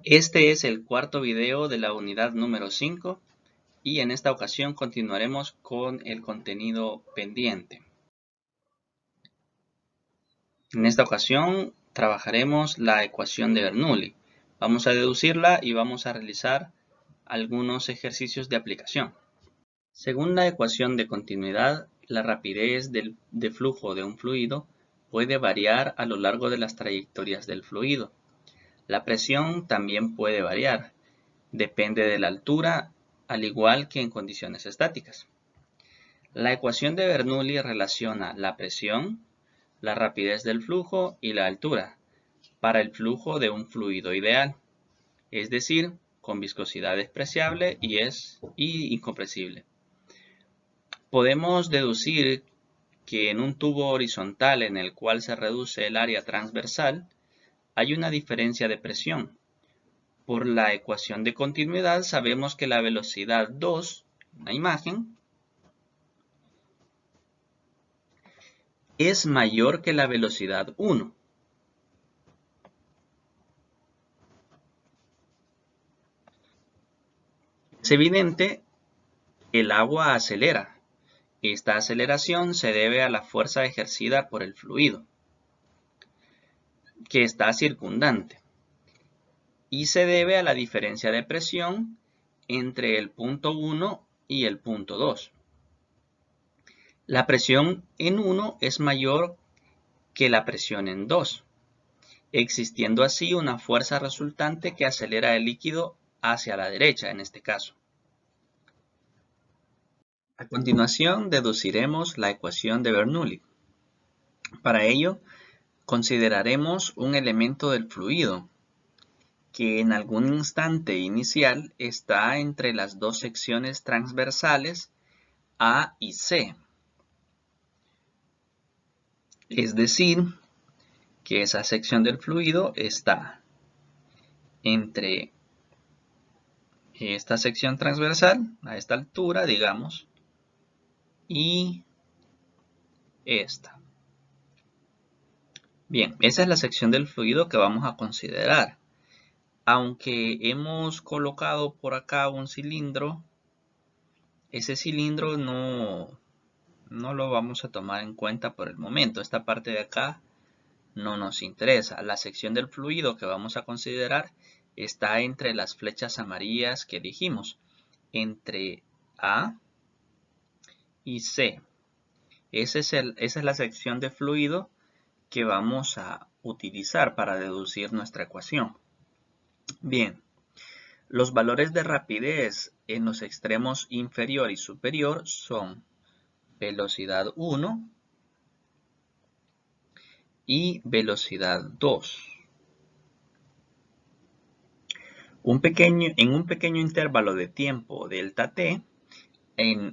Este es el cuarto video de la unidad número 5 y en esta ocasión continuaremos con el contenido pendiente. En esta ocasión trabajaremos la ecuación de Bernoulli. Vamos a deducirla y vamos a realizar algunos ejercicios de aplicación. Según la ecuación de continuidad, la rapidez de flujo de un fluido puede variar a lo largo de las trayectorias del fluido. La presión también puede variar, depende de la altura, al igual que en condiciones estáticas. La ecuación de Bernoulli relaciona la presión, la rapidez del flujo y la altura para el flujo de un fluido ideal, es decir, con viscosidad despreciable y incompresible. Podemos deducir que en un tubo horizontal en el cual se reduce el área transversal, hay una diferencia de presión. Por la ecuación de continuidad sabemos que la velocidad 2, en la imagen, es mayor que la velocidad 1. Es evidente que el agua acelera. Esta aceleración se debe a la fuerza ejercida por el fluido, que está circundante, y se debe a la diferencia de presión entre el punto 1 y el punto 2. La presión en 1 es mayor que la presión en 2, existiendo así una fuerza resultante que acelera el líquido hacia la derecha en este caso. A continuación deduciremos la ecuación de Bernoulli. Para ello, consideraremos un elemento del fluido que en algún instante inicial está entre las dos secciones transversales A y C. Es decir, que esa sección del fluido está entre esta sección transversal, a esta altura, digamos, y esta. Bien, esa es la sección del fluido que vamos a considerar. Aunque hemos colocado por acá un cilindro, ese cilindro no lo vamos a tomar en cuenta por el momento. Esta parte de acá no nos interesa. La sección del fluido que vamos a considerar está entre las flechas amarillas que dijimos, entre A y C. Esa es la sección de fluido que vamos a utilizar para deducir nuestra ecuación. Bien, los valores de rapidez en los extremos inferior y superior son velocidad 1 y velocidad 2. En un pequeño intervalo de tiempo delta t,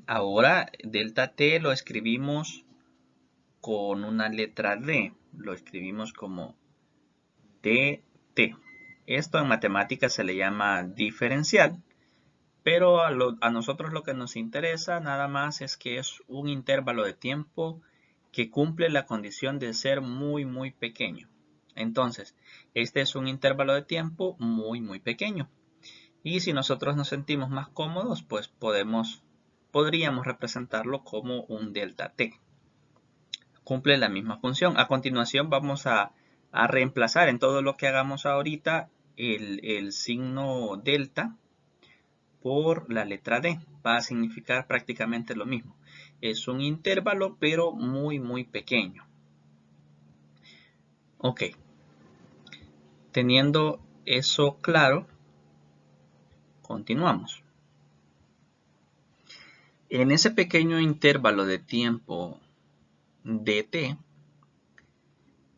ahora delta t lo escribimos con una letra D, lo escribimos como dt. Esto en matemáticas se le llama diferencial, pero a nosotros lo que nos interesa nada más es que es un intervalo de tiempo que cumple la condición de ser muy pequeño. Entonces, este es un intervalo de tiempo muy pequeño. Y si nosotros nos sentimos más cómodos, pues podríamos representarlo como un delta t. Cumple la misma función. A continuación vamos a reemplazar en todo lo que hagamos ahorita el signo delta por la letra D. Va a significar prácticamente lo mismo. Es un intervalo, pero muy pequeño. Ok. Teniendo eso claro, continuamos. En ese pequeño intervalo de tiempo dt,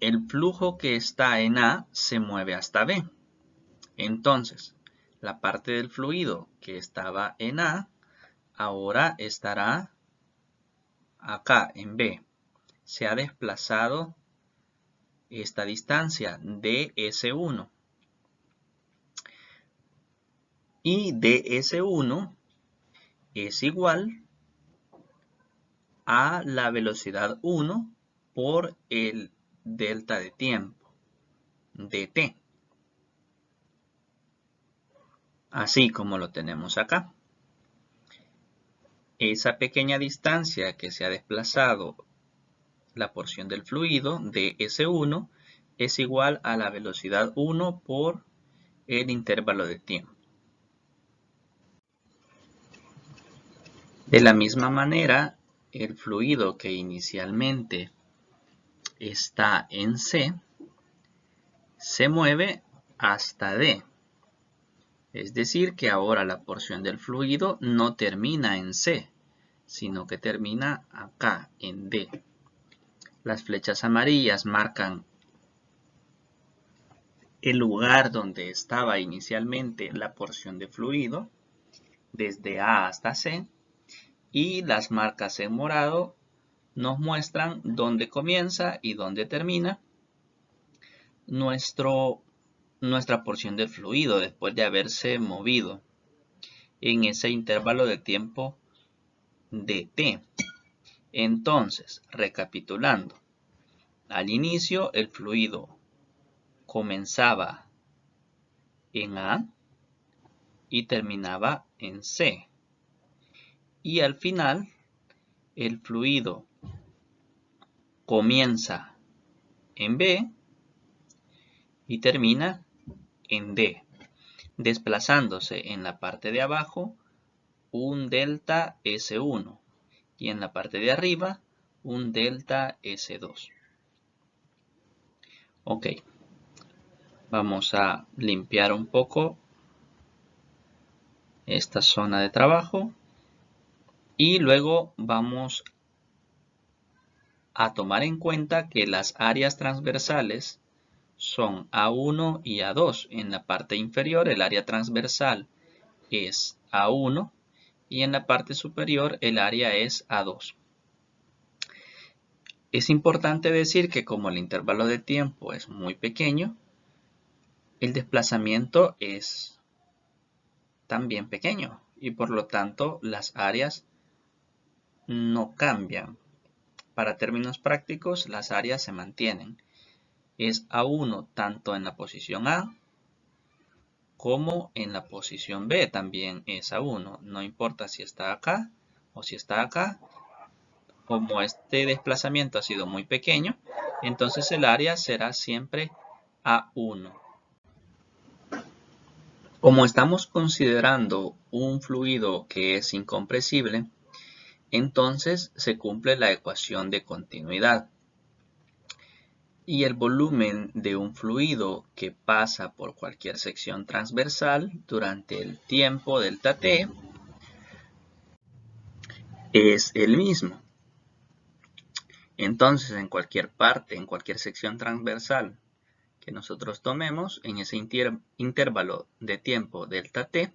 el flujo que está en A se mueve hasta B. Entonces, la parte del fluido que estaba en A, ahora estará acá en B. Se ha desplazado esta distancia ds1. Y ds1 es igual a la velocidad 1 por el delta de tiempo, dt. así como lo tenemos acá. Esa pequeña distancia que se ha desplazado la porción del fluido de S1 es igual a la velocidad 1 por el intervalo de tiempo. De la misma manera, el fluido que inicialmente está en C se mueve hasta D. Es decir, que ahora la porción del fluido no termina en C, sino que termina acá, en D. Las flechas amarillas marcan el lugar donde estaba inicialmente la porción de fluido, desde A hasta C, y las marcas en morado nos muestran dónde comienza y dónde termina nuestra porción de fluido después de haberse movido en ese intervalo de tiempo de T. Entonces, recapitulando, al inicio el fluido comenzaba en A y terminaba en C. Y al final, el fluido comienza en B y termina en D, desplazándose en la parte de abajo un delta S1 y en la parte de arriba un delta S2. Ok, vamos a limpiar un poco esta zona de trabajo y luego vamos a tomar en cuenta que las áreas transversales son A1 y A2. En la parte inferior el área transversal es A1 y en la parte superior el área es A2. Es importante decir que como el intervalo de tiempo es muy pequeño, el desplazamiento es también pequeño y por lo tanto las áreas no cambian. Para términos prácticos, las áreas se mantienen. Es A1 tanto en la posición A como en la posición B también es A1. No importa si está acá o si está acá. Como este desplazamiento ha sido muy pequeño, entonces el área será siempre A1. Como estamos considerando un fluido que es incompresible, entonces se cumple la ecuación de continuidad. Y el volumen de un fluido que pasa por cualquier sección transversal durante el tiempo delta t es el mismo. Entonces, en cualquier parte, en cualquier sección transversal que nosotros tomemos, en ese intervalo de tiempo delta t,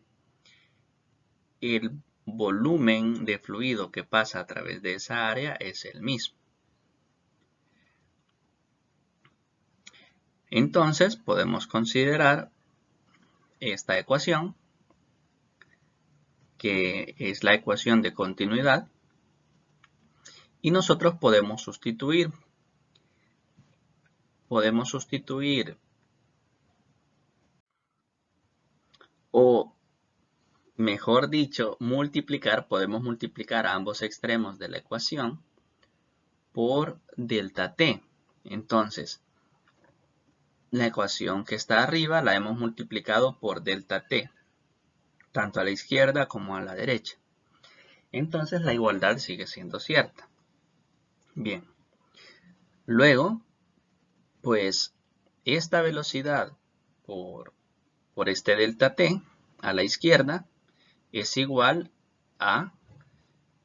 el volumen de fluido que pasa a través de esa área es el mismo. Entonces, podemos considerar esta ecuación, que es la ecuación de continuidad, y nosotros podemos sustituir o mejor dicho, podemos multiplicar a ambos extremos de la ecuación por delta t. Entonces, la ecuación que está arriba la hemos multiplicado por delta t, tanto a la izquierda como a la derecha. Entonces la igualdad sigue siendo cierta. Bien. Luego, pues esta velocidad por este delta t a la izquierda es igual a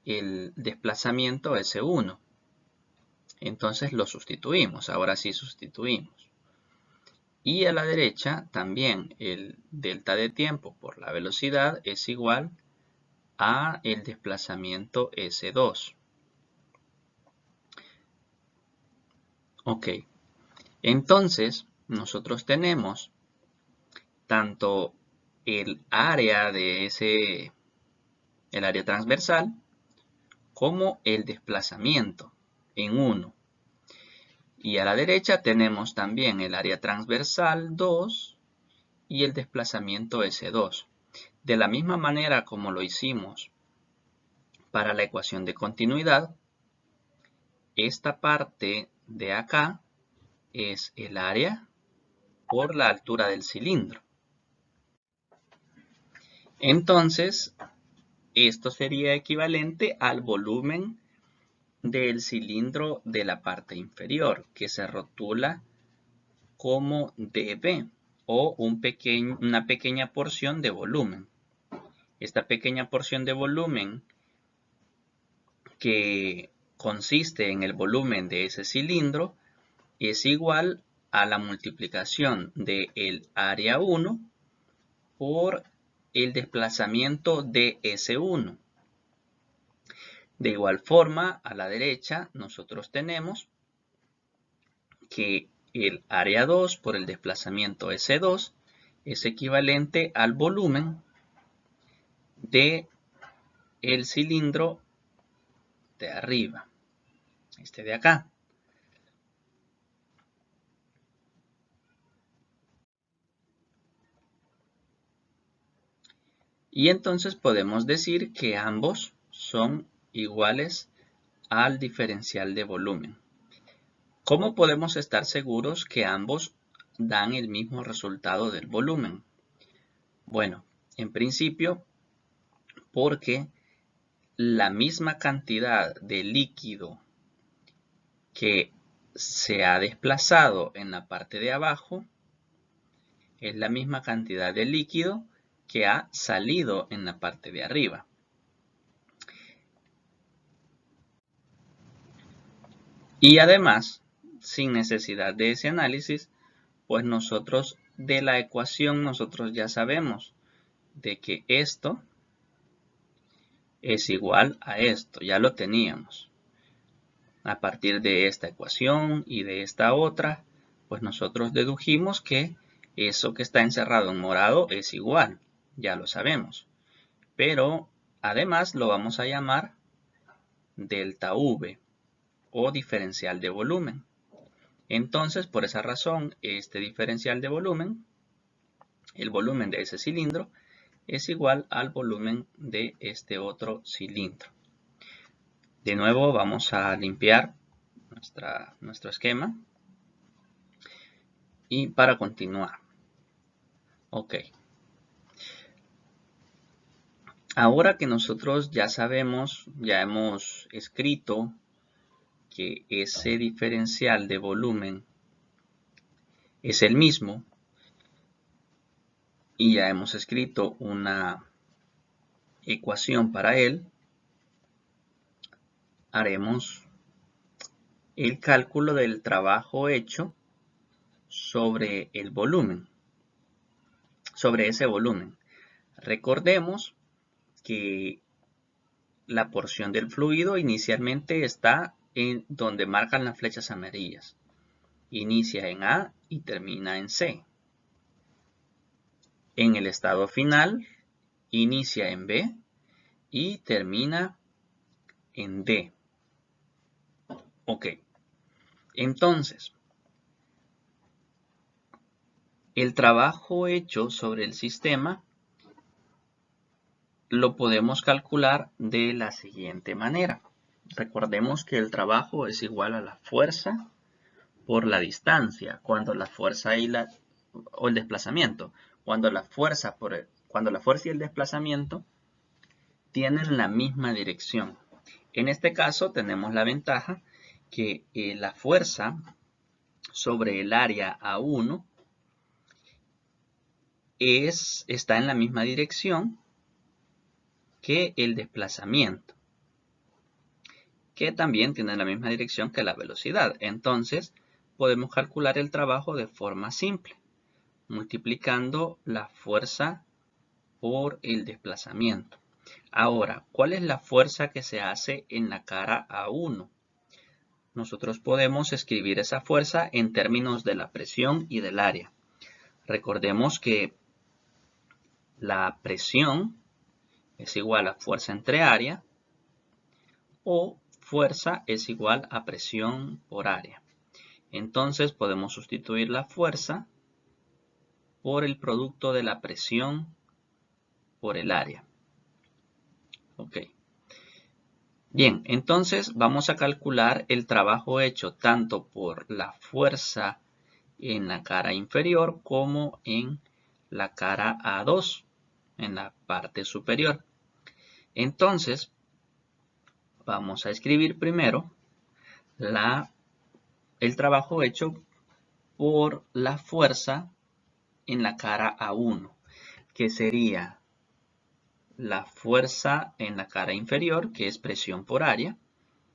el desplazamiento S1. Entonces lo sustituimos, ahora sí sustituimos. Y a la derecha también el delta de tiempo por la velocidad es igual a el desplazamiento S2. Ok, entonces nosotros tenemos tanto el área de el área transversal, como el desplazamiento en 1. Y a la derecha tenemos también el área transversal 2 y el desplazamiento S2. De la misma manera como lo hicimos para la ecuación de continuidad, esta parte de acá es el área por la altura del cilindro. Entonces, esto sería equivalente al volumen del cilindro de la parte inferior, que se rotula como dB, o una pequeña porción de volumen. Esta pequeña porción de volumen, que consiste en el volumen de ese cilindro, es igual a la multiplicación del área 1 por el desplazamiento de S1. De igual forma, a la derecha nosotros tenemos que el área 2 por el desplazamiento S2 es equivalente al volumen de el cilindro de arriba, este de acá. Y entonces podemos decir que ambos son iguales al diferencial de volumen. ¿Cómo podemos estar seguros que ambos dan el mismo resultado del volumen? Bueno, en principio, porque la misma cantidad de líquido que se ha desplazado en la parte de abajo es la misma cantidad de líquido que ha salido en la parte de arriba. Y además, sin necesidad de ese análisis, pues nosotros de la ecuación nosotros ya sabemos de que esto es igual a esto, ya lo teníamos. A partir de esta ecuación y de esta otra, pues nosotros dedujimos que eso que está encerrado en morado es igual, ya lo sabemos. Pero además lo vamos a llamar delta V o diferencial de volumen. Entonces, por esa razón, este diferencial de volumen, el volumen de ese cilindro, es igual al volumen de este otro cilindro. De nuevo vamos a limpiar nuestro esquema y para continuar. Ok. Ahora que nosotros ya sabemos, ya hemos escrito que ese diferencial de volumen es el mismo y ya hemos escrito una ecuación para él, haremos el cálculo del trabajo hecho sobre el volumen, sobre ese volumen. Recordemos que la porción del fluido inicialmente está en donde marcan las flechas amarillas. Inicia en A y termina en C. En el estado final, inicia en B y termina en D. Ok. Entonces, el trabajo hecho sobre el sistema lo podemos calcular de la siguiente manera. Recordemos que el trabajo es igual a la fuerza por la distancia, cuando la fuerza o el desplazamiento. Cuando la fuerza y el desplazamiento tienen la misma dirección. En este caso tenemos la ventaja que la fuerza sobre el área A1 está en la misma dirección que el desplazamiento, que también tiene la misma dirección que la velocidad. Entonces, podemos calcular el trabajo de forma simple, multiplicando la fuerza por el desplazamiento. Ahora, ¿cuál es la fuerza que se hace en la cara A1? Nosotros podemos escribir esa fuerza en términos de la presión y del área. Recordemos que la presión es igual a fuerza entre área o fuerza es igual a presión por área. Entonces podemos sustituir la fuerza por el producto de la presión por el área. Ok. Bien, entonces vamos a calcular el trabajo hecho tanto por la fuerza en la cara inferior como en la cara A2, en la parte superior. Entonces, vamos a escribir primero el trabajo hecho por la fuerza en la cara A1, que sería la fuerza en la cara inferior, que es presión por área.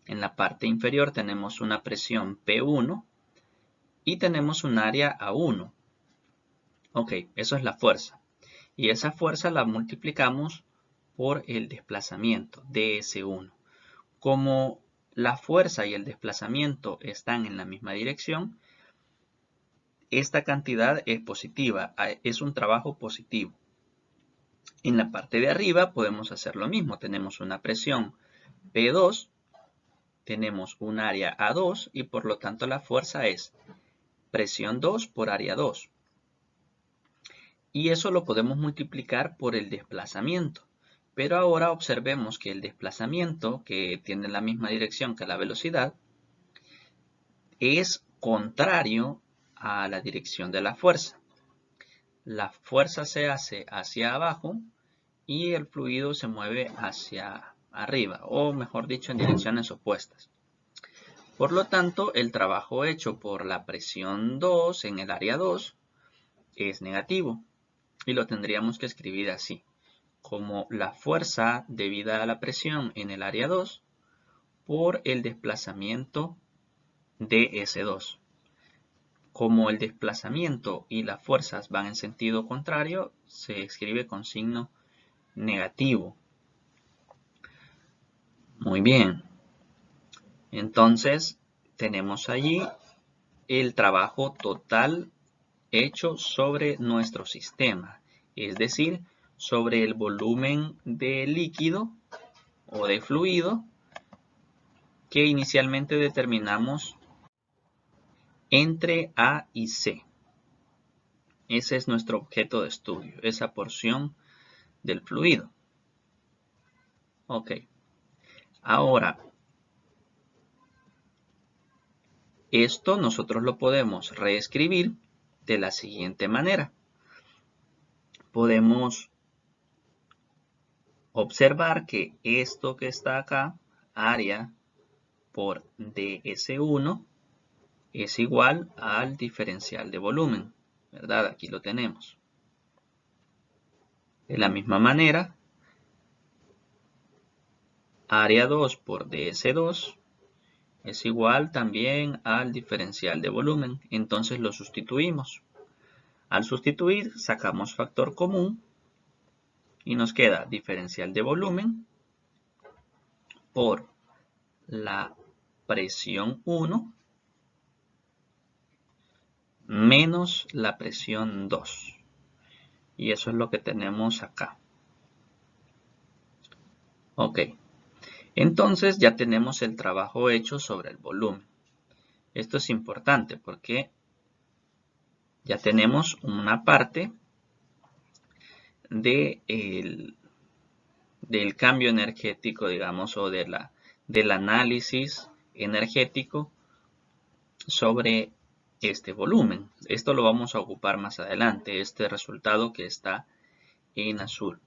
En la parte inferior tenemos una presión P1 y tenemos un área A1. Ok, eso es la fuerza. Y esa fuerza la multiplicamos por el desplazamiento, ds1. Como la fuerza y el desplazamiento están en la misma dirección, esta cantidad es positiva, es un trabajo positivo. En la parte de arriba podemos hacer lo mismo. Tenemos una presión P2, tenemos un área A2 y por lo tanto la fuerza es presión 2 por área 2. Y eso lo podemos multiplicar por el desplazamiento. Pero ahora observemos que el desplazamiento, que tiene la misma dirección que la velocidad, es contrario a la dirección de la fuerza. La fuerza se hace hacia abajo y el fluido se mueve hacia arriba, o mejor dicho, en direcciones opuestas. Por lo tanto, el trabajo hecho por la presión 2 en el área 2 es negativo y lo tendríamos que escribir así, como la fuerza debida a la presión en el área 2 por el desplazamiento de S2. Como el desplazamiento y las fuerzas van en sentido contrario, se escribe con signo negativo. Muy bien. Entonces, tenemos allí el trabajo total hecho sobre nuestro sistema, es decir, sobre el volumen de líquido o de fluido que inicialmente determinamos entre A y C. Ese es nuestro objeto de estudio, esa porción del fluido. Ok. Ahora, esto nosotros lo podemos reescribir de la siguiente manera. Podemos observar que esto que está acá, área por ds1, es igual al diferencial de volumen, ¿verdad? Aquí lo tenemos. De la misma manera, área 2 por ds2 es igual también al diferencial de volumen. Entonces lo sustituimos. Al sustituir, sacamos factor común y nos queda diferencial de volumen por la presión 1 menos la presión 2. Y eso es lo que tenemos acá. Ok. Entonces ya tenemos el trabajo hecho sobre el volumen. Esto es importante porque ya tenemos una parte del cambio energético, digamos, o del análisis energético sobre este volumen. Esto lo vamos a ocupar más adelante, este resultado que está en azul.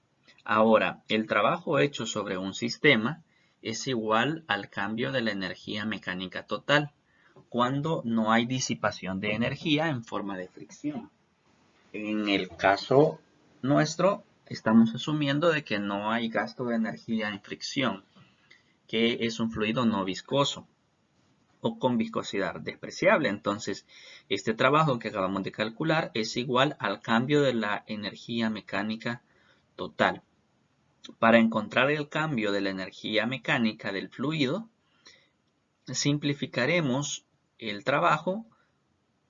Ahora, el trabajo hecho sobre un sistema es igual al cambio de la energía mecánica total cuando no hay disipación de energía en forma de fricción. En el caso nuestro, estamos asumiendo de que no hay gasto de energía en fricción, que es un fluido no viscoso o con viscosidad despreciable. Entonces, este trabajo que acabamos de calcular es igual al cambio de la energía mecánica total. Para encontrar el cambio de la energía mecánica del fluido, simplificaremos el trabajo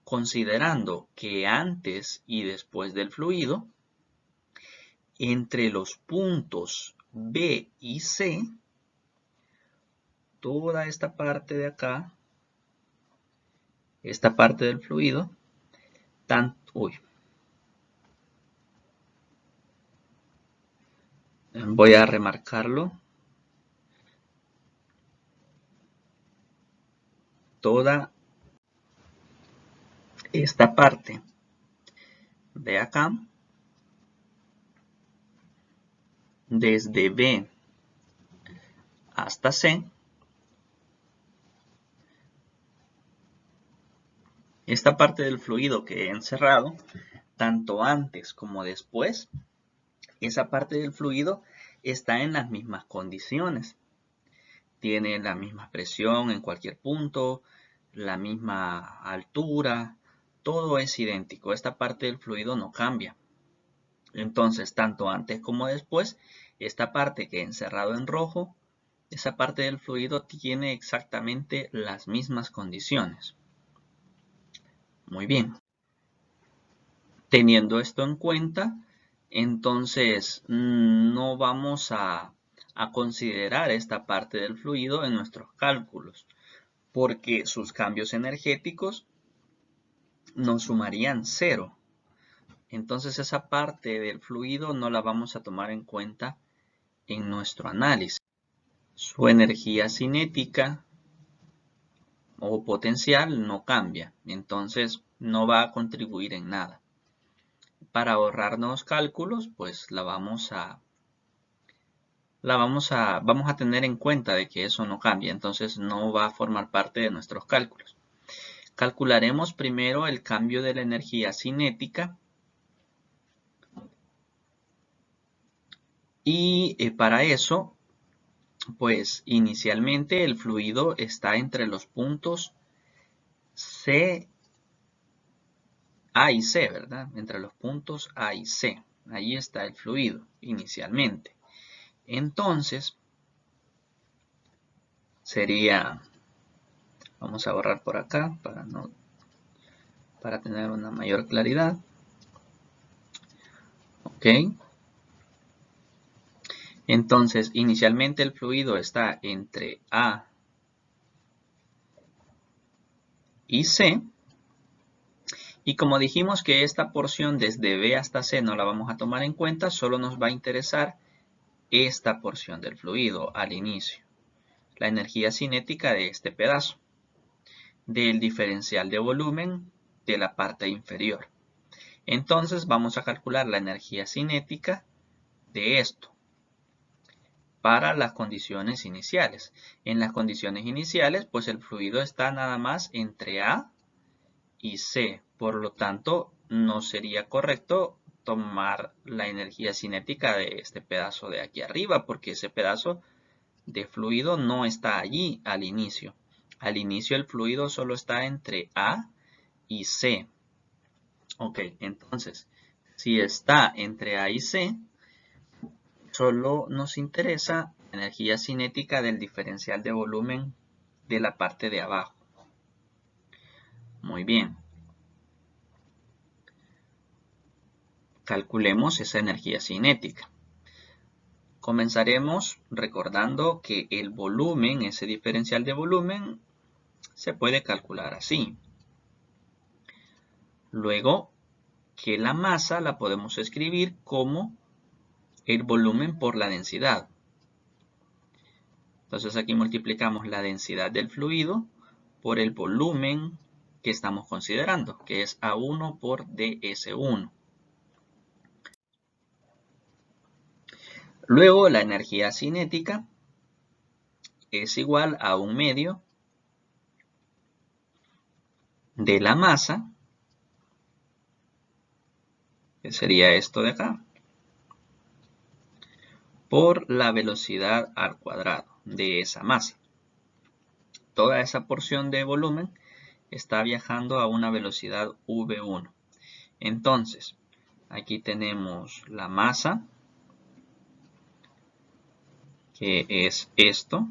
considerando que antes y después del fluido, entre los puntos B y C, toda esta parte de acá, esta parte del fluido, Voy a remarcarlo. Toda esta parte de acá, desde B hasta C, esta parte del fluido que he encerrado, tanto antes como después, esa parte del fluido está en las mismas condiciones. Tiene la misma presión en cualquier punto, la misma altura, todo es idéntico. Esta parte del fluido no cambia. Entonces, tanto antes como después, esta parte que he encerrado en rojo, esa parte del fluido tiene exactamente las mismas condiciones. Muy bien. Teniendo esto en cuenta, entonces no vamos a considerar esta parte del fluido en nuestros cálculos, porque sus cambios energéticos nos sumarían 0. Entonces esa parte del fluido no la vamos a tomar en cuenta en nuestro análisis. Su energía cinética o potencial no cambia, entonces no va a contribuir en nada. Para ahorrarnos cálculos, pues vamos a tener en cuenta de que eso no cambia, entonces no va a formar parte de nuestros cálculos. Calcularemos primero el cambio de la energía cinética y para eso, pues inicialmente el fluido está entre los puntos A y C, ¿verdad? Entre los puntos A y C. Ahí está el fluido inicialmente. Entonces, sería, vamos a borrar por acá para tener una mayor claridad. Ok. Entonces, inicialmente el fluido está entre A y C. Y como dijimos que esta porción desde B hasta C no la vamos a tomar en cuenta, solo nos va a interesar esta porción del fluido al inicio. La energía cinética de este pedazo, del diferencial de volumen de la parte inferior. Entonces vamos a calcular la energía cinética de esto para las condiciones iniciales. En las condiciones iniciales, pues el fluido está nada más entre A y C. Por lo tanto, no sería correcto tomar la energía cinética de este pedazo de aquí arriba, porque ese pedazo de fluido no está allí al inicio. Al inicio el fluido solo está entre A y C. Ok, entonces, si está entre A y C, solo nos interesa la energía cinética del diferencial de volumen de la parte de abajo. Muy bien. Calculemos esa energía cinética. Comenzaremos recordando que el volumen, ese diferencial de volumen, se puede calcular así. Luego, que la masa la podemos escribir como el volumen por la densidad. Entonces aquí multiplicamos la densidad del fluido por el volumen que estamos considerando, que es A1 por ds1. Luego la energía cinética es igual a 1/2 de la masa, que sería esto de acá, por la velocidad al cuadrado de esa masa. Toda esa porción de volumen está viajando a una velocidad v1. Entonces, aquí tenemos la masa, que es esto.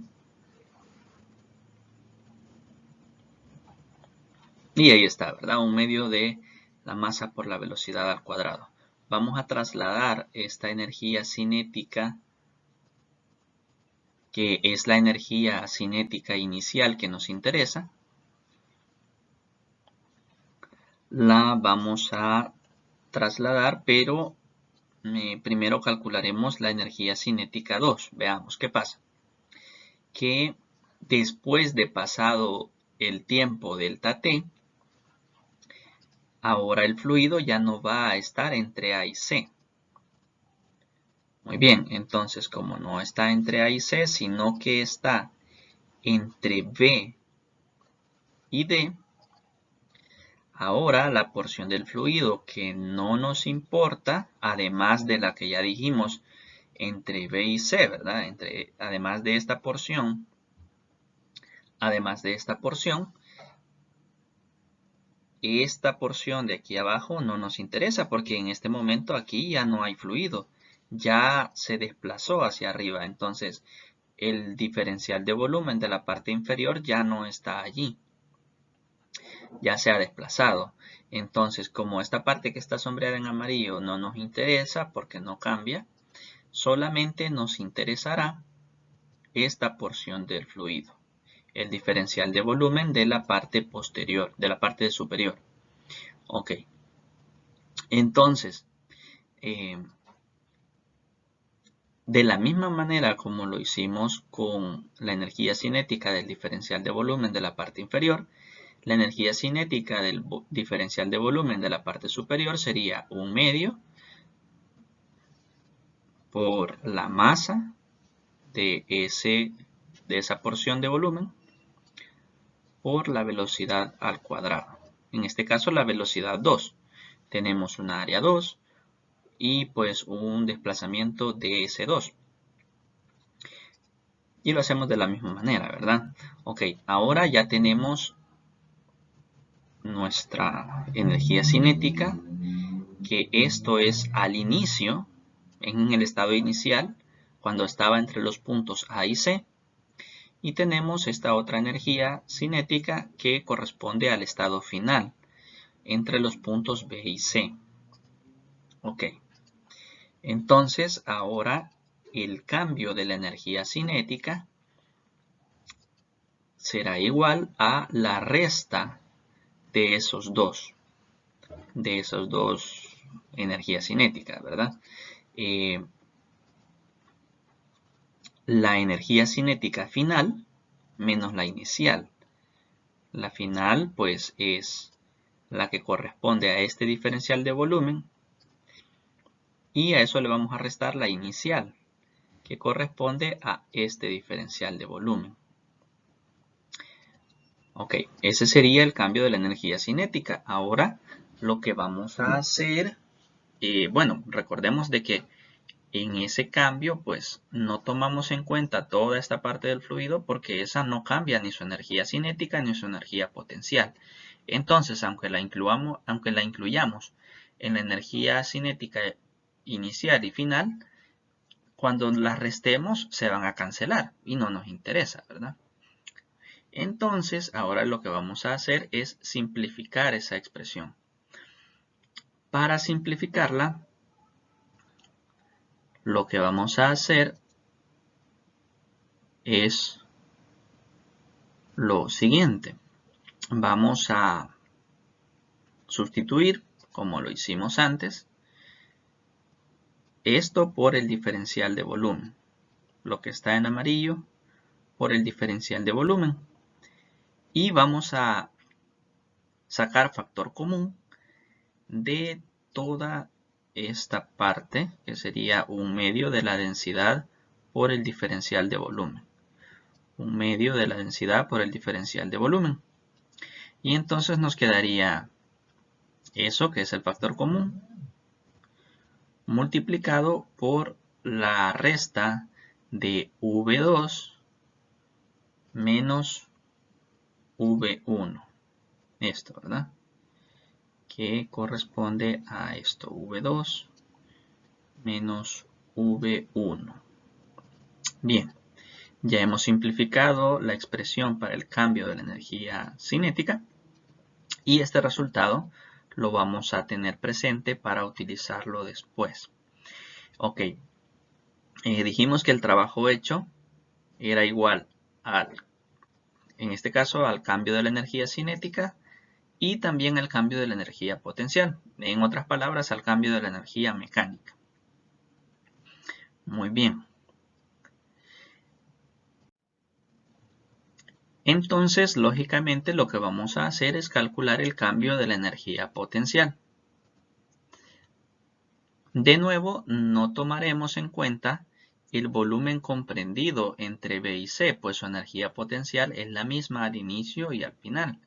Y ahí está, ¿verdad? 1/2 de la masa por la velocidad al cuadrado. Vamos a trasladar esta energía cinética, que es la energía cinética inicial que nos interesa. La vamos a trasladar, pero primero calcularemos la energía cinética 2. Veamos qué pasa. Que después de pasado el tiempo delta t, ahora el fluido ya no va a estar entre A y C. Muy bien, entonces como no está entre A y C, sino que está entre B y D, ahora la porción del fluido que no nos importa, además de la que ya dijimos entre B y C, ¿verdad? Además de esta porción, esta porción de aquí abajo no nos interesa porque en este momento aquí ya no hay fluido, ya se desplazó hacia arriba, entonces el diferencial de volumen de la parte inferior ya no está allí, ya se ha desplazado. Entonces, como esta parte que está sombreada en amarillo no nos interesa porque no cambia, solamente nos interesará esta porción del fluido, el diferencial de volumen de la parte posterior, de la parte superior. Ok, entonces, de la misma manera como lo hicimos con la energía cinética del diferencial de volumen de la parte inferior, la energía cinética del diferencial de volumen de la parte superior sería 1/2 por la masa de esa porción de volumen por la velocidad al cuadrado. En este caso la velocidad 2. Tenemos un área 2 y pues un desplazamiento de S2. Y lo hacemos de la misma manera, ¿verdad? Ok, ahora ya tenemos nuestra energía cinética, que esto es al inicio, en el estado inicial, cuando estaba entre los puntos A y C. Y tenemos esta otra energía cinética que corresponde al estado final, entre los puntos B y C. Ok, entonces ahora el cambio de la energía cinética será igual a la resta de esas dos energías cinéticas, ¿verdad? La energía cinética final menos la inicial. La final pues es la que corresponde a este diferencial de volumen y a eso le vamos a restar la inicial que corresponde a este diferencial de volumen. Ok, ese sería el cambio de la energía cinética. Ahora lo que vamos a hacer, bueno, recordemos de que en ese cambio pues no tomamos en cuenta toda esta parte del fluido porque esa no cambia ni su energía cinética ni su energía potencial. Entonces, aunque la incluyamos en la energía cinética inicial y final, cuando las restemos se van a cancelar y no nos interesa, ¿verdad? Entonces, ahora lo que vamos a hacer es simplificar esa expresión. Para simplificarla, lo que vamos a hacer es lo siguiente. Vamos a sustituir, como lo hicimos antes, esto por el diferencial de volumen. Lo que está en amarillo por el diferencial de volumen. Y vamos a sacar factor común de toda esta parte, que sería 1/2 de la densidad por el diferencial de volumen. 1/2 de la densidad por el diferencial de volumen. Y entonces nos quedaría eso, que es el factor común, multiplicado por la resta de V2 menos V1. Esto, ¿verdad? Que corresponde a esto, V2 menos V1. Bien, ya hemos simplificado la expresión para el cambio de la energía cinética y este resultado lo vamos a tener presente para utilizarlo después. Ok, dijimos que el trabajo hecho era igual en este caso, al cambio de la energía cinética y también al cambio de la energía potencial. En otras palabras, al cambio de la energía mecánica. Muy bien. Entonces, lógicamente, lo que vamos a hacer es calcular el cambio de la energía potencial. De nuevo, no tomaremos en cuenta el volumen comprendido entre B y C, pues su energía potencial es la misma al inicio y al final.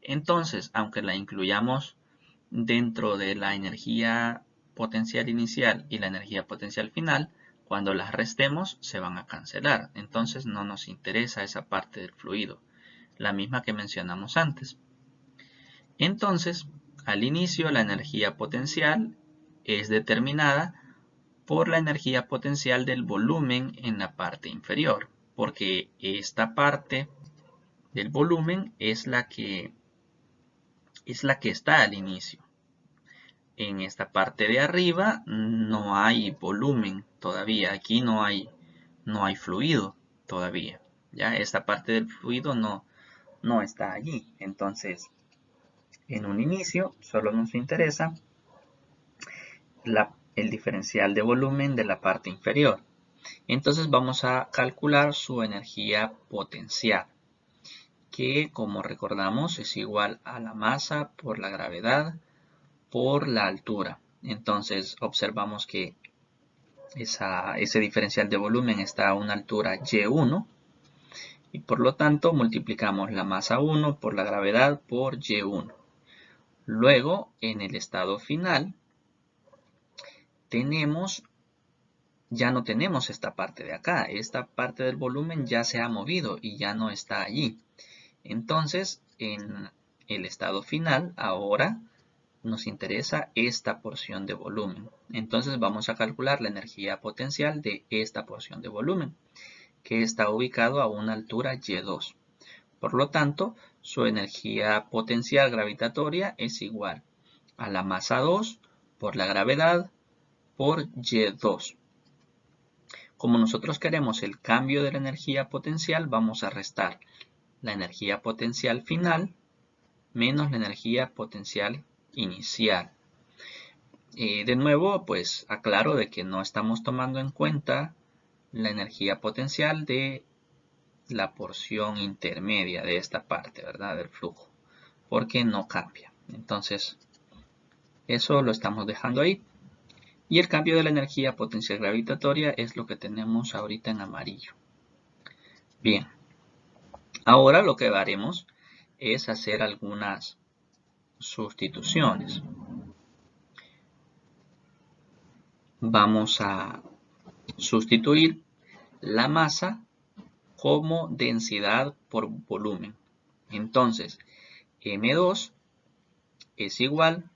Entonces, aunque la incluyamos dentro de la energía potencial inicial y la energía potencial final, cuando las restemos se van a cancelar. Entonces no nos interesa esa parte del fluido, la misma que mencionamos antes. Entonces, al inicio la energía potencial es determinada por la energía potencial del volumen en la parte inferior, porque esta parte del volumen es la que está al inicio. En esta parte de arriba no hay volumen todavía, aquí no hay fluido todavía. Ya esta parte del fluido no está allí. Entonces, en un inicio solo nos interesa el diferencial de volumen de la parte inferior. Entonces vamos a calcular su energía potencial, que como recordamos es igual a la masa por la gravedad por la altura. Entonces observamos que ese diferencial de volumen está a una altura Y1 y por lo tanto multiplicamos la masa 1 por la gravedad por Y1. Luego en el estado final ya no tenemos esta parte de acá. Esta parte del volumen ya se ha movido y ya no está allí. Entonces en el estado final ahora nos interesa esta porción de volumen. Entonces vamos a calcular la energía potencial de esta porción de volumen, que está ubicado a una altura Y2. Por lo tanto, su energía potencial gravitatoria es igual a la masa 2 por la gravedad por Y2. Como nosotros queremos el cambio de la energía potencial, vamos a restar la energía potencial final menos la energía potencial inicial. De nuevo, pues aclaro de que no estamos tomando en cuenta la energía potencial de la porción intermedia de esta parte, ¿verdad? Del flujo, porque no cambia. Entonces, eso lo estamos dejando ahí. Y el cambio de la energía potencial gravitatoria es lo que tenemos ahorita en amarillo. Bien, ahora lo que haremos es hacer algunas sustituciones. Vamos a sustituir la masa como densidad por volumen. Entonces, M2 es igual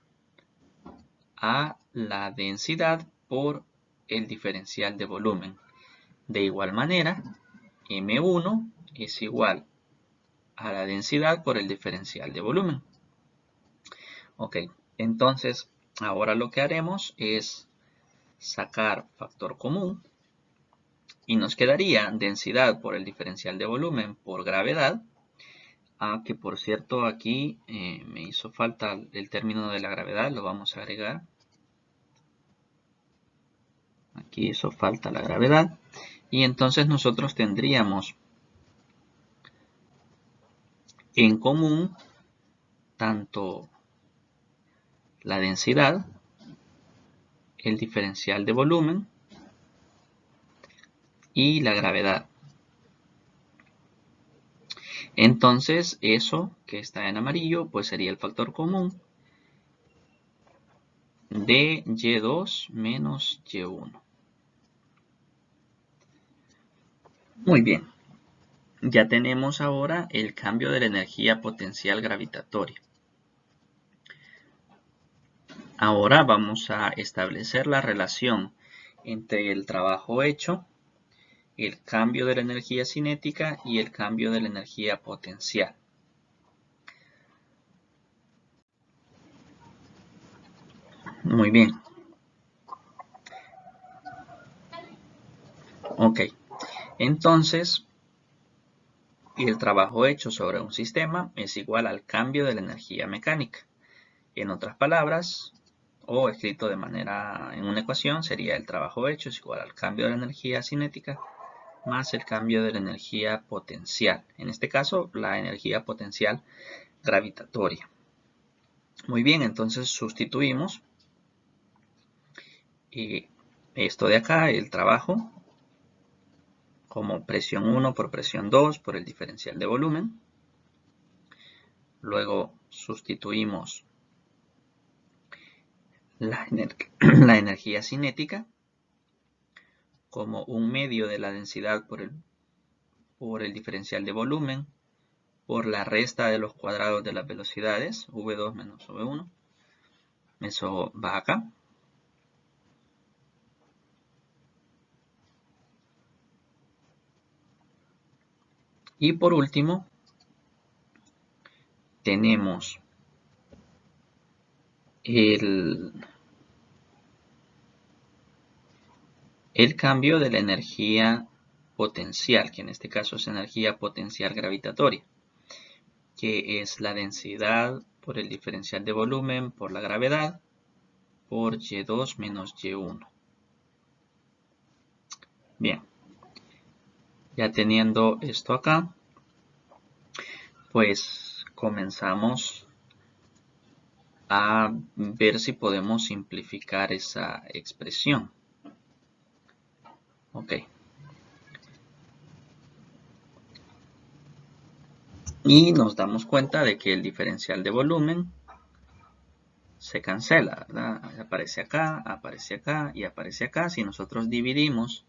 a la densidad por el diferencial de volumen. De igual manera, M1 es igual a la densidad por el diferencial de volumen. Ok, entonces ahora lo que haremos es sacar factor común y nos quedaría densidad por el diferencial de volumen por gravedad. Que por cierto aquí me hizo falta el término de la gravedad, lo vamos a agregar. Aquí hizo falta la gravedad. Y entonces nosotros tendríamos en común tanto la densidad, el diferencial de volumen y la gravedad. Entonces eso que está en amarillo pues sería el factor común de Y2 menos Y1. Muy bien. Ya tenemos ahora el cambio de la energía potencial gravitatoria. Ahora vamos a establecer la relación entre el trabajo hecho, el cambio de la energía cinética y el cambio de la energía potencial. Muy bien. Ok. Entonces, el trabajo hecho sobre un sistema es igual al cambio de la energía mecánica. En otras palabras, o escrito de manera en una ecuación, sería el trabajo hecho es igual al cambio de la energía cinética más el cambio de la energía potencial. En este caso, la energía potencial gravitatoria. Muy bien, entonces sustituimos esto de acá, el trabajo, como presión 1 por presión 2 por el diferencial de volumen. Luego sustituimos la energía cinética como un medio de la densidad por el diferencial de volumen por la resta de los cuadrados de las velocidades, v2 menos v1. Eso va acá. Y por último, tenemos el cambio de la energía potencial, que en este caso es energía potencial gravitatoria, que es la densidad por el diferencial de volumen por la gravedad por Y2 menos Y1. Bien, ya teniendo esto acá, pues comenzamos a ver si podemos simplificar esa expresión. Ok. Y nos damos cuenta de que el diferencial de volumen se cancela, ¿verdad? Aparece acá y aparece acá. Si nosotros dividimos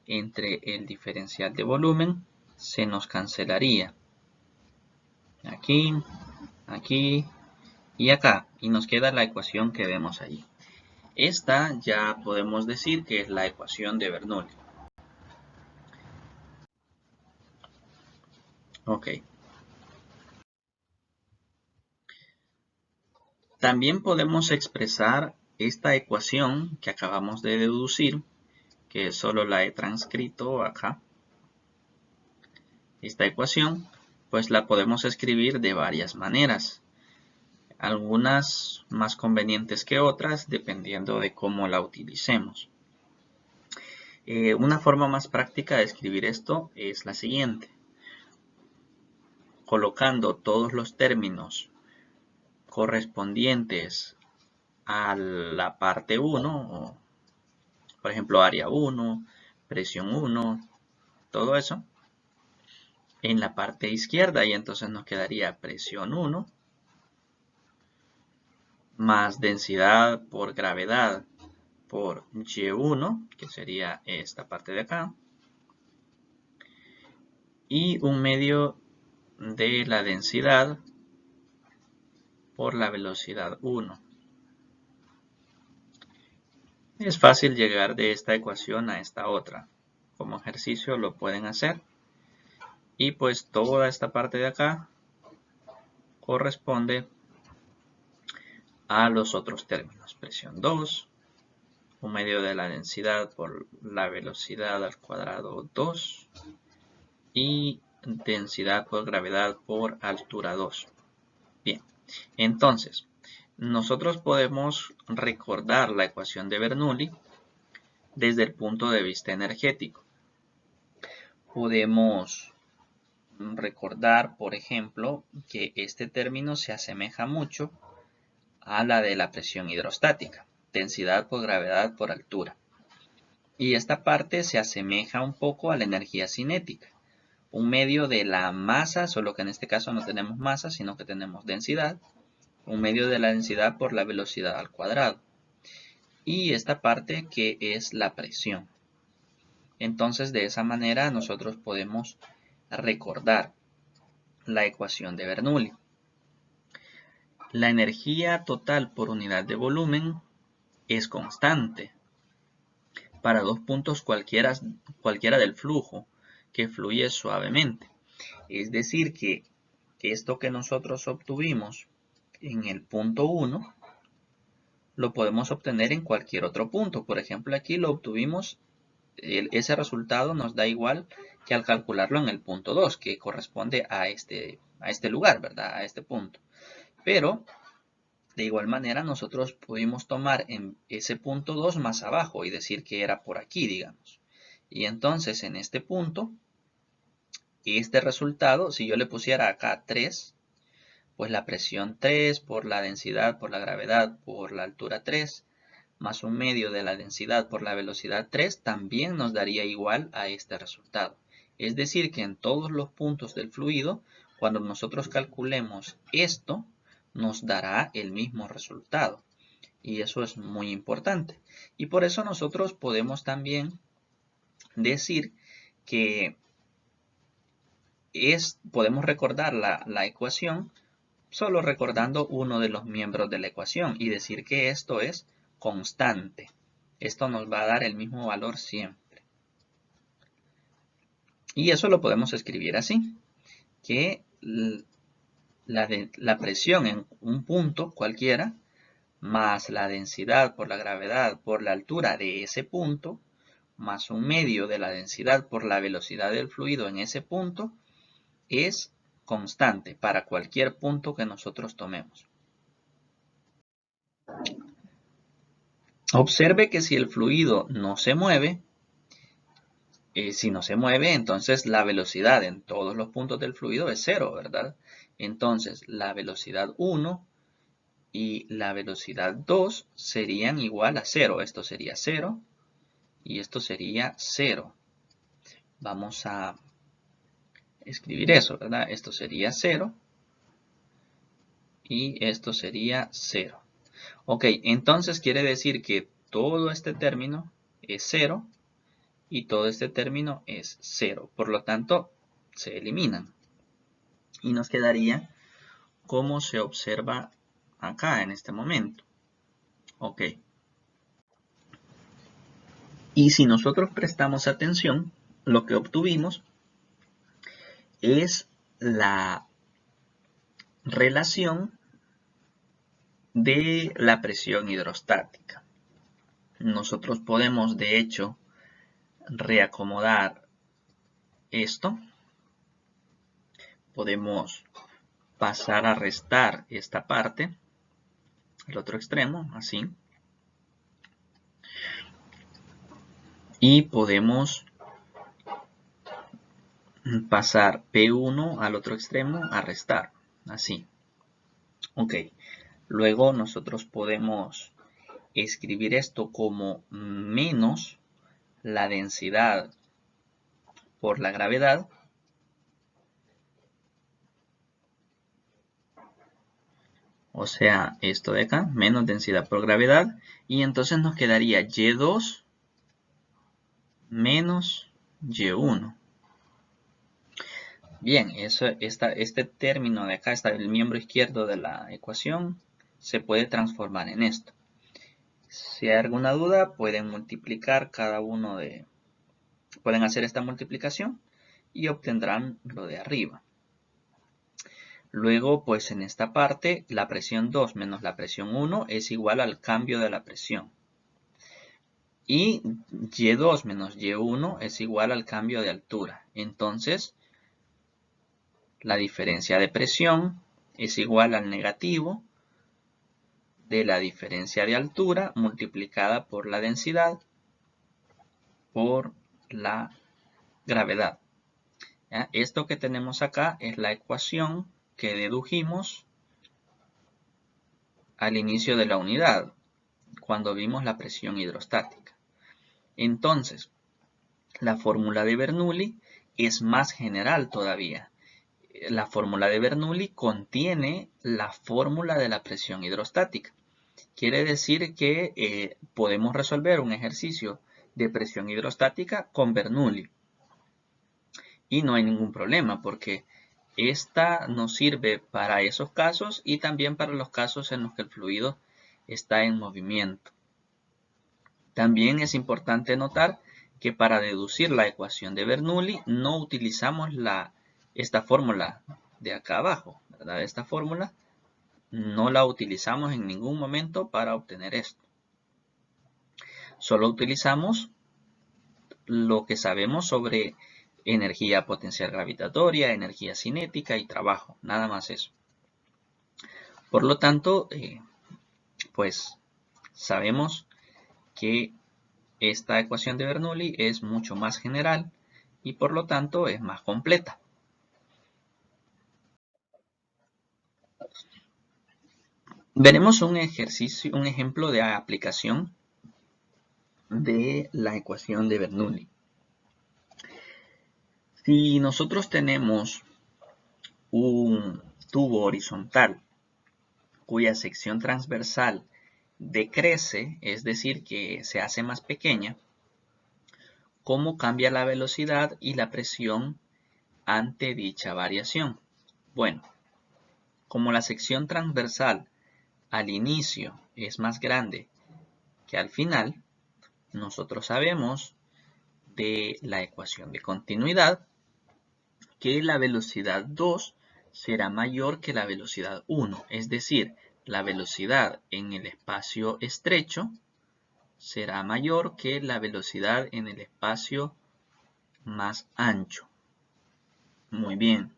entre el diferencial de volumen, se nos cancelaría. Aquí, aquí y acá. Y nos queda la ecuación que vemos allí. Esta ya podemos decir que es la ecuación de Bernoulli. Ok. También podemos expresar esta ecuación que acabamos de deducir, que solo la he transcrito acá. Esta ecuación, pues la podemos escribir de varias maneras. Algunas más convenientes que otras, dependiendo de cómo la utilicemos. Una forma más práctica de escribir esto es la siguiente. Colocando todos los términos correspondientes a la parte 1, por ejemplo área 1, presión 1, todo eso, en la parte izquierda, y entonces nos quedaría presión 1 más densidad por gravedad por Y1, que sería esta parte de acá, y un medio de la densidad por la velocidad 1. Es fácil llegar de esta ecuación a esta otra. Como ejercicio lo pueden hacer. Y pues toda esta parte de acá corresponde a los otros términos. Presión 2, un medio de la densidad por la velocidad al cuadrado 2 y densidad por gravedad por altura 2. Bien, entonces nosotros podemos recordar la ecuación de Bernoulli desde el punto de vista energético. Podemos recordar, por ejemplo, que este término se asemeja mucho a la de la presión hidrostática, densidad por gravedad por altura. Y esta parte se asemeja un poco a la energía cinética, un medio de la masa, solo que en este caso no tenemos masa, sino que tenemos densidad, un medio de la densidad por la velocidad al cuadrado. Y esta parte que es la presión. Entonces, de esa manera nosotros podemos recordar la ecuación de Bernoulli. La energía total por unidad de volumen es constante para dos puntos cualquiera del flujo que fluye suavemente. Es decir, que esto que nosotros obtuvimos en el punto 1 lo podemos obtener en cualquier otro punto. Por ejemplo, aquí lo obtuvimos, ese resultado nos da igual que al calcularlo en el punto 2, que corresponde a este lugar, ¿verdad? A este punto. Pero De igual manera, nosotros pudimos tomar en ese punto 2 más abajo y decir que era por aquí, digamos. Y entonces en este punto, este resultado, si yo le pusiera acá 3, pues la presión 3 por la densidad, por la gravedad, por la altura 3, más un medio de la densidad por la velocidad 3, también nos daría igual a este resultado. Es decir, que en todos los puntos del fluido, cuando nosotros calculemos esto, nos dará el mismo resultado. Y eso es muy importante. Y por eso nosotros podemos también decir que podemos recordar la ecuación solo recordando uno de los miembros de la ecuación y decir que esto es constante. Esto nos va a dar el mismo valor siempre. Y eso lo podemos escribir así, que la presión en un punto cualquiera más la densidad por la gravedad por la altura de ese punto más un medio de la densidad por la velocidad del fluido en ese punto es constante para cualquier punto que nosotros tomemos. Observe que si el fluido no se mueve, si no se mueve, entonces la velocidad en todos los puntos del fluido es 0, ¿verdad? Entonces la velocidad 1 y la velocidad 2 serían igual a 0. Esto sería 0 y esto sería 0. Vamos a escribir eso, ¿verdad? Esto sería 0 y esto sería 0. Ok, entonces quiere decir que todo este término es 0 y todo este término es 0. Por lo tanto, se eliminan. Y nos quedaría como se observa acá en este momento. Ok. Y si nosotros prestamos atención, lo que obtuvimos es la relación de la presión hidrostática. Nosotros podemos, de hecho, reacomodar esto. Podemos pasar a restar esta parte, el otro extremo, así. Y podemos pasar P1 al otro extremo a restar, así. Ok, luego nosotros podemos escribir esto como menos la densidad por la gravedad o sea, esto de acá, menos densidad por gravedad, y entonces nos quedaría Y2 menos Y1. Bien, este término de acá, el miembro izquierdo de la ecuación, se puede transformar en esto. Si hay alguna duda, pueden multiplicar pueden hacer esta multiplicación y obtendrán lo de arriba. Luego, pues en esta parte, la presión 2 menos la presión 1 es igual al cambio de la presión. Y Y2 menos Y1 es igual al cambio de altura. Entonces, la diferencia de presión es igual al negativo de la diferencia de altura multiplicada por la densidad por la gravedad. ¿Ya? Esto que tenemos acá es la ecuación que dedujimos al inicio de la unidad, cuando vimos la presión hidrostática. Entonces, la fórmula de Bernoulli es más general todavía. La fórmula de Bernoulli contiene la fórmula de la presión hidrostática. Quiere decir que podemos resolver un ejercicio de presión hidrostática con Bernoulli. Y no hay ningún problema porque esta nos sirve para esos casos y también para los casos en los que el fluido está en movimiento. También es importante notar que para deducir la ecuación de Bernoulli no utilizamos esta fórmula de acá abajo, ¿verdad? Esta fórmula no la utilizamos en ningún momento para obtener esto. Solo utilizamos lo que sabemos sobre energía potencial gravitatoria, energía cinética y trabajo, nada más eso. Por lo tanto, pues sabemos que esta ecuación de Bernoulli es mucho más general y por lo tanto es más completa. Veremos un ejemplo de aplicación de la ecuación de Bernoulli. Si nosotros tenemos un tubo horizontal cuya sección transversal decrece, es decir, que se hace más pequeña, ¿cómo cambia la velocidad y la presión ante dicha variación? Bueno, como la sección transversal al inicio es más grande que al final, nosotros sabemos de la ecuación de continuidad que la velocidad 2 será mayor que la velocidad 1, es decir, la velocidad en el espacio estrecho será mayor que la velocidad en el espacio más ancho. Muy bien.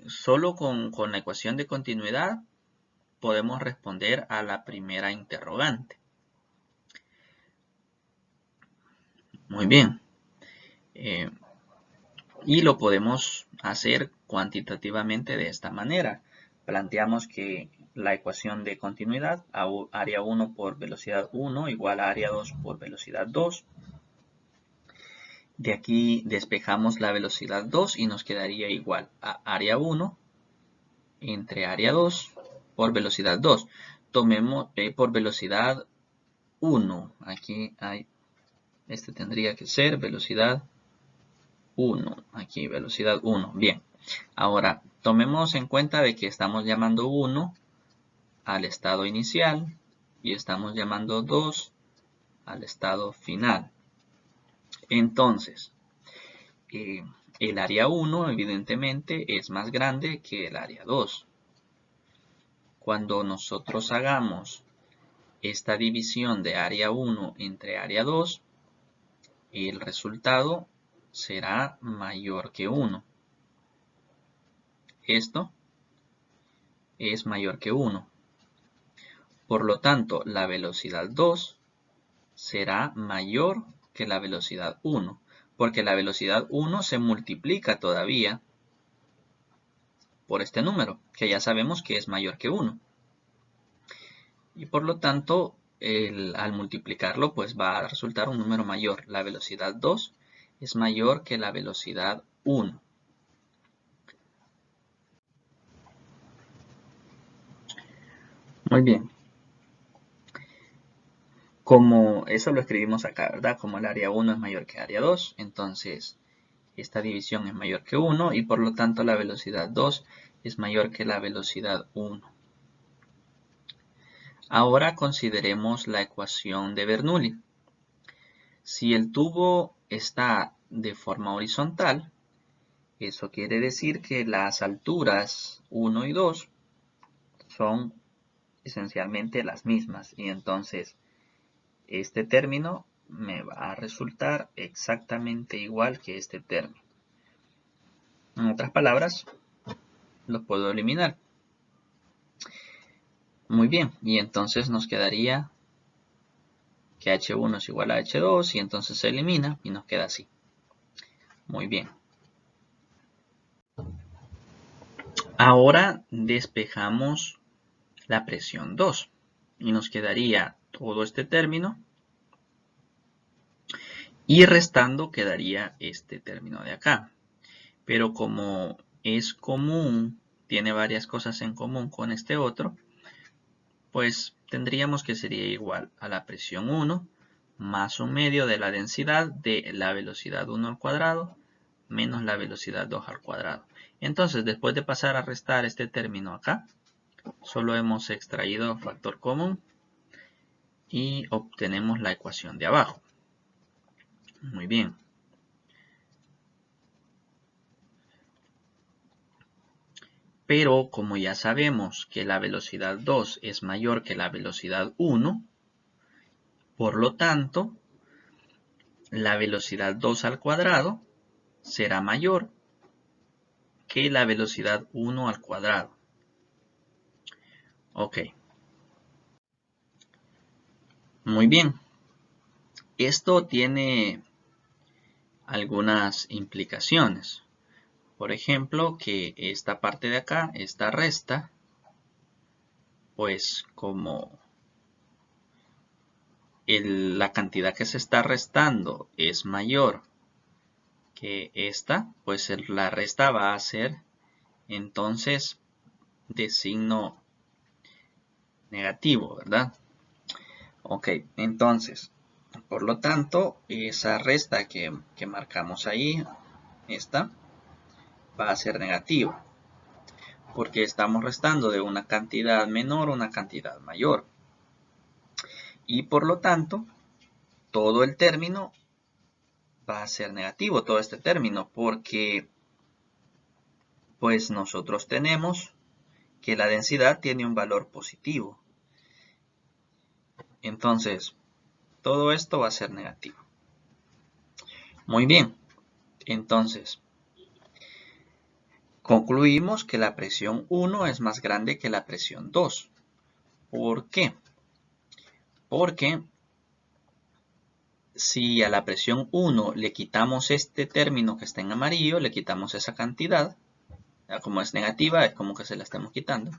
Solo con la ecuación de continuidad podemos responder a la primera interrogante. Muy bien. Y lo podemos hacer cuantitativamente de esta manera. Planteamos que la ecuación de continuidad, área 1 por velocidad 1 igual a área 2 por velocidad 2. De aquí despejamos la velocidad 2 y nos quedaría igual a área 1 entre área 2 por velocidad 2. Tomemos por velocidad 1. Aquí hay, este tendría que ser velocidad 1. Aquí velocidad 1. Bien. Ahora, tomemos en cuenta de que estamos llamando 1 al estado inicial y estamos llamando 2 al estado final. Entonces, el área 1 evidentemente es más grande que el área 2. Cuando nosotros hagamos esta división de área 1 entre área 2, el resultado será mayor que 1. Esto es mayor que 1. Por lo tanto, la velocidad 2 será mayor que la velocidad 1, porque la velocidad 1 se multiplica todavía por este número, que ya sabemos que es mayor que 1. Y por lo tanto, al multiplicarlo, pues va a resultar un número mayor. La velocidad 2 es mayor que la velocidad 1. Muy bien. Como eso lo escribimos acá, ¿verdad? Como el área 1 es mayor que área 2, entonces esta división es mayor que 1 y por lo tanto la velocidad 2 es mayor que la velocidad 1. Ahora consideremos la ecuación de Bernoulli. Si el tubo está de forma horizontal, eso quiere decir que las alturas 1 y 2 son esencialmente las mismas y entonces este término me va a resultar exactamente igual que este término. En otras palabras, lo puedo eliminar. Muy bien, y entonces nos quedaría que H1 es igual a H2 y entonces se elimina y nos queda así. Muy bien. Ahora despejamos la presión 2 y nos quedaría todo este término y restando quedaría este término de acá. Pero como es común, tiene varias cosas en común con este otro, pues tendríamos que sería igual a la presión 1 más un medio de la densidad de la velocidad 1 al cuadrado menos la velocidad 2 al cuadrado. Entonces, después de pasar a restar este término acá, solo hemos extraído factor común y obtenemos la ecuación de abajo. Muy bien. Pero como ya sabemos que la velocidad 2 es mayor que la velocidad 1, por lo tanto, la velocidad 2 al cuadrado será mayor que la velocidad 1 al cuadrado. Ok. Muy bien. Esto tiene algunas implicaciones. Por ejemplo, que esta parte de acá, esta resta, pues como la cantidad que se está restando es mayor que esta, pues la resta va a ser entonces de signo negativo, ¿verdad? Ok, entonces, por lo tanto, esa resta que marcamos ahí, esta, va a ser negativa, porque estamos restando de una cantidad menor a una cantidad mayor. Y por lo tanto, todo el término va a ser negativo, todo este término, porque pues nosotros tenemos que la densidad tiene un valor positivo. Entonces, todo esto va a ser negativo. Muy bien, entonces, concluimos que la presión 1 es más grande que la presión 2. ¿Por qué? Porque si a la presión 1 le quitamos este término que está en amarillo, le quitamos esa cantidad, como es negativa, es como que se la estamos quitando.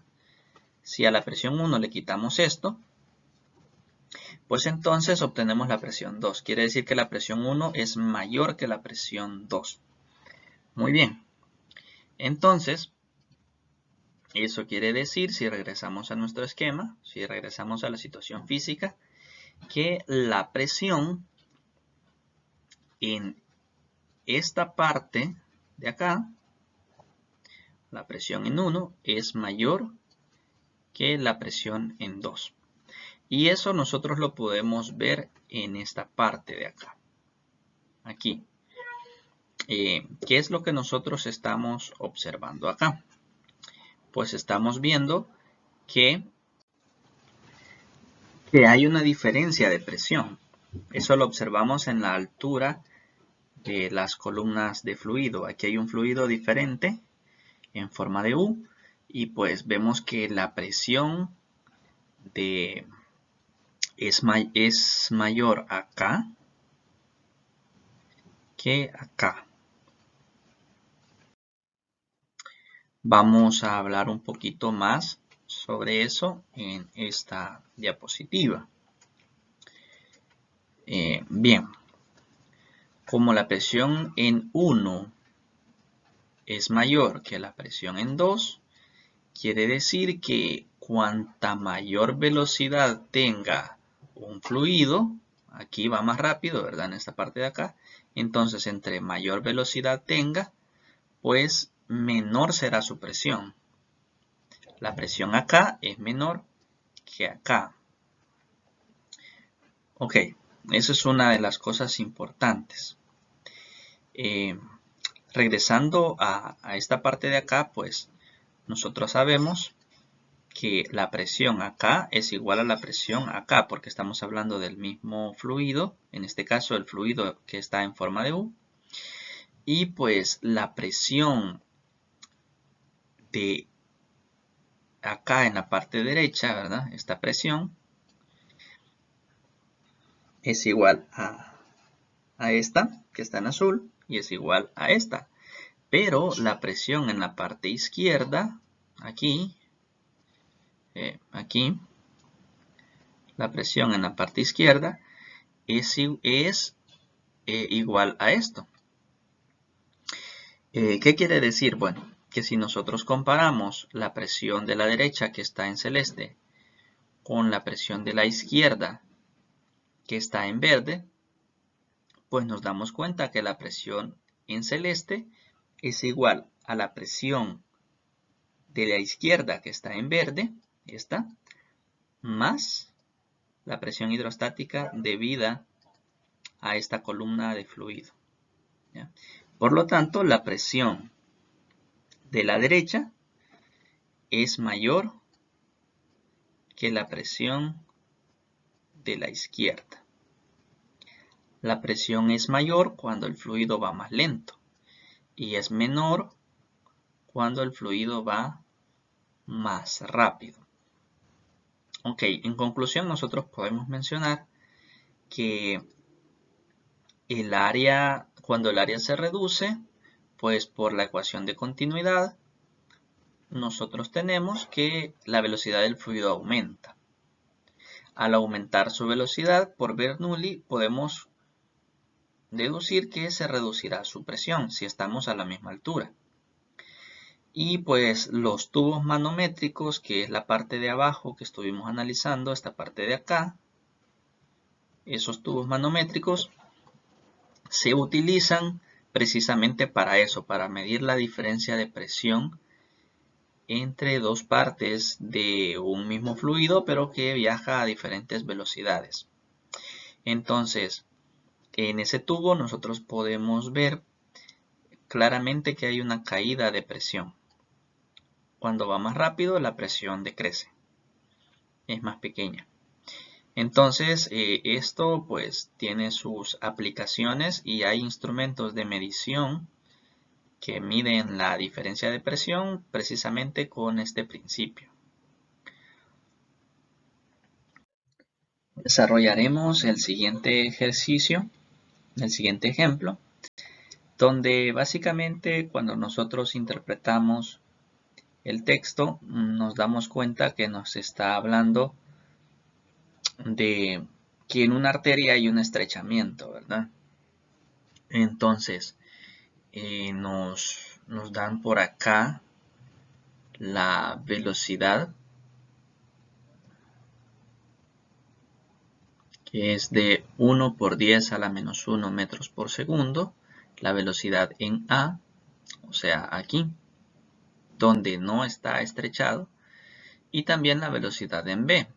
Si a la presión 1 le quitamos esto, pues entonces obtenemos la presión 2. Quiere decir que la presión 1 es mayor que la presión 2. Muy bien. Entonces, eso quiere decir, si regresamos a nuestro esquema, si regresamos a la situación física, que la presión en esta parte de acá, la presión en 1 es mayor que la presión en 2. Y eso nosotros lo podemos ver en esta parte de acá. Aquí. ¿Qué es lo que nosotros estamos observando acá? Pues estamos viendo que hay una diferencia de presión. Eso lo observamos en la altura de las columnas de fluido. Aquí hay un fluido diferente en forma de U y pues vemos que la presión es mayor acá que acá. Vamos a hablar un poquito más sobre eso en esta diapositiva. Bien, como la presión en 1 es mayor que la presión en 2, quiere decir que cuanta mayor velocidad tenga un fluido, aquí va más rápido, ¿verdad? En esta parte de acá, entonces entre mayor velocidad tenga, pues menor será su presión. La presión acá es menor que acá. Ok, eso es una de las cosas importantes. Regresando a esta parte de acá, pues nosotros sabemos que la presión acá es igual a la presión acá, porque estamos hablando del mismo fluido, en este caso el fluido que está en forma de U. Y pues la presión de acá en la parte derecha, ¿verdad? Esta presión es igual a esta, que está en azul, y es igual a esta. Pero la presión en la parte izquierda, aquí, la presión en la parte izquierda es igual a esto. ¿Qué quiere decir? Bueno, que si nosotros comparamos la presión de la derecha, que está en celeste, con la presión de la izquierda, que está en verde, pues nos damos cuenta que la presión en celeste es igual a la presión de la izquierda, que está en verde, esta, más la presión hidrostática debida a esta columna de fluido. ¿Ya? Por lo tanto, la presión de la derecha es mayor que la presión de la izquierda. La presión es mayor cuando el fluido va más lento y es menor cuando el fluido va más rápido. Ok, en conclusión nosotros podemos mencionar que cuando el área se reduce, pues por la ecuación de continuidad, nosotros tenemos que la velocidad del fluido aumenta. Al aumentar su velocidad por Bernoulli, podemos deducir que se reducirá su presión si estamos a la misma altura. Y pues los tubos manométricos, que es la parte de abajo que estuvimos analizando, esta parte de acá, esos tubos manométricos se utilizan precisamente para eso, para medir la diferencia de presión entre dos partes de un mismo fluido, pero que viaja a diferentes velocidades. Entonces, en ese tubo nosotros podemos ver claramente que hay una caída de presión. Cuando va más rápido, la presión decrece, es más pequeña. Entonces, esto pues tiene sus aplicaciones y hay instrumentos de medición que miden la diferencia de presión precisamente con este principio. Desarrollaremos el siguiente ejercicio, el siguiente ejemplo, donde básicamente cuando nosotros interpretamos el texto nos damos cuenta que nos está hablando de que en una arteria hay un estrechamiento, ¿verdad? Entonces, nos dan por acá la velocidad, que es de 1 por 10 a la menos 1 metros por segundo, la velocidad en A, o sea aquí, donde no está estrechado, y también la velocidad en B,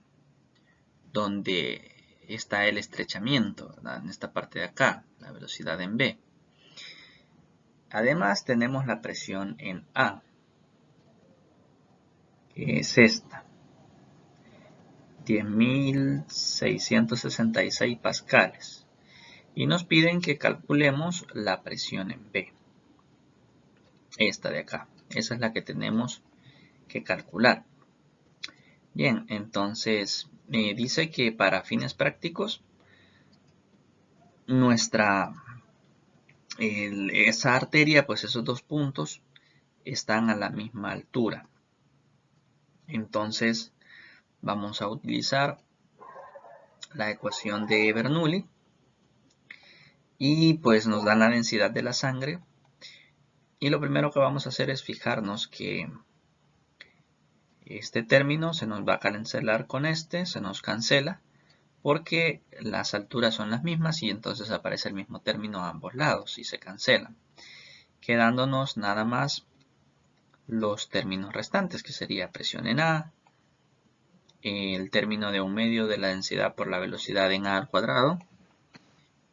donde está el estrechamiento, ¿verdad? En esta parte de acá, la velocidad en B. Además tenemos la presión en A, que es esta, 10.666 pascales. Y nos piden que calculemos la presión en B. Esta de acá. Esa es la que tenemos que calcular. Bien, entonces dice que para fines prácticos esa arteria, pues esos dos puntos están a la misma altura. Entonces vamos a utilizar la ecuación de Bernoulli y pues nos dan la densidad de la sangre. Y lo primero que vamos a hacer es fijarnos que este término se nos va a cancelar con este, se nos cancela porque las alturas son las mismas y entonces aparece el mismo término a ambos lados y se cancelan, quedándonos nada más los términos restantes, que sería presión en A, el término de 1/2 de la densidad por la velocidad en A al cuadrado,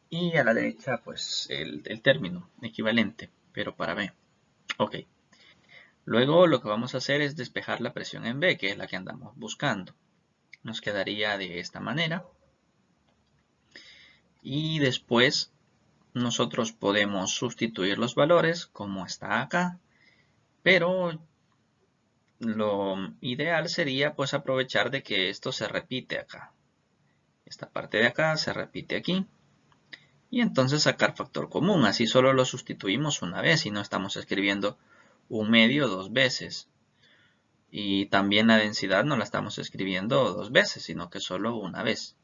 y a la derecha pues el término equivalente, pero para B. Ok. Luego lo que vamos a hacer es despejar la presión en B, que es la que andamos buscando. Nos quedaría de esta manera. Y después nosotros podemos sustituir los valores como está acá, pero lo ideal sería pues aprovechar de que esto se repite acá. Esta parte de acá se repite aquí. Y entonces sacar factor común. Así solo lo sustituimos una vez y no estamos escribiendo 1/2 dos veces. Y también la densidad no la estamos escribiendo dos veces, sino que solo una vez.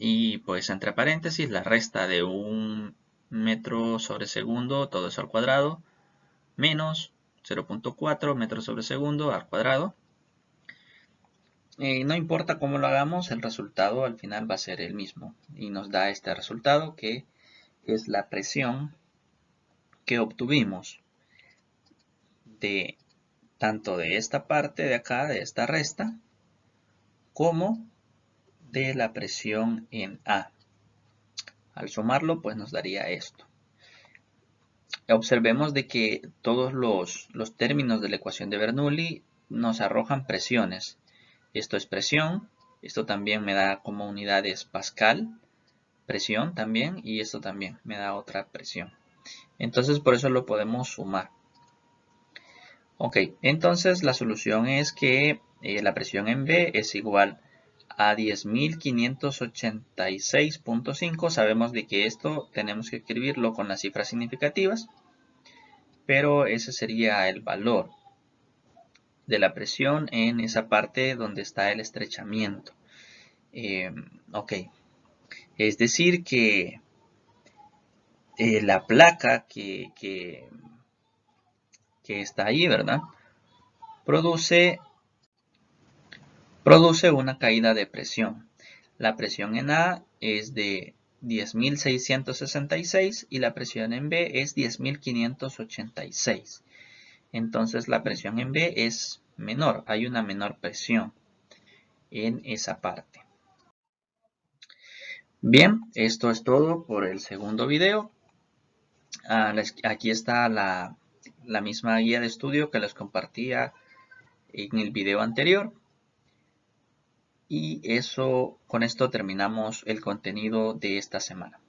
Y pues entre paréntesis la resta de 1 metro sobre segundo, todo eso al cuadrado, menos 0.4 metros sobre segundo al cuadrado. No importa cómo lo hagamos, el resultado al final va a ser el mismo. Y nos da este resultado que es la presión que obtuvimos de tanto de esta parte de acá, de esta resta, como de la presión en A. Al sumarlo, pues nos daría esto. Observemos de que todos los términos de la ecuación de Bernoulli nos arrojan presiones. Esto es presión, esto también me da como unidades Pascal, presión también, y esto también me da otra presión. Entonces por eso lo podemos sumar. Ok, entonces la solución es que la presión en B es igual a 10.586.5. Sabemos de que esto tenemos que escribirlo con las cifras significativas, pero ese sería el valor de la presión en esa parte donde está el estrechamiento. Ok, es decir que la placa que está ahí, ¿verdad? Produce una caída de presión. La presión en A es de 10.666 y la presión en B es 10.586. Entonces la presión en B es menor, hay una menor presión en esa parte. Bien, esto es todo por el segundo video. Aquí está la misma guía de estudio que les compartía en el video anterior. Y con esto terminamos el contenido de esta semana.